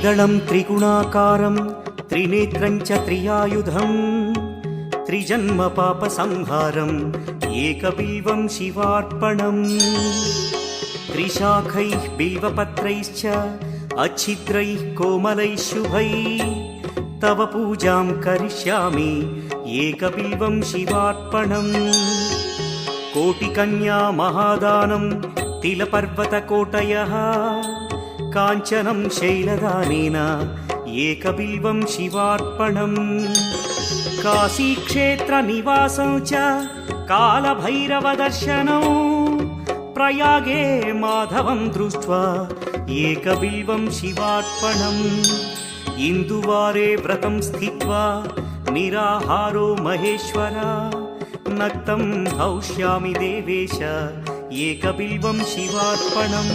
त्रिदलं त्रिगुणाकारं त्रिनेत्रं च त्रियायुधं त्रिजन्म पापसंहारम् एकबिल्वं शिवार्पणम् त्रिशाखैः बिल्वपत्रैश्च अच्छिद्रैः कोमलैः शुभैः तव पूजां करिष्यामि एकबिल्वं शिवार्पणम् कोटिकन्या महादानं तिलपर्वतकोटयः काञ्चनं शैलदानेन एकबिल्वं शिवार्पणम् काशीक्षेत्रनिवासं च कालभैरवदर्शनौ प्रयागे माधवं दृष्ट्वा एकबिल्वं शिवार्पणम् इन्दुवारे व्रतं स्थित्वा निराहारो महेश्वर नक्तं हौष्यामि देवेश एकबिल्वं शिवार्पणम्।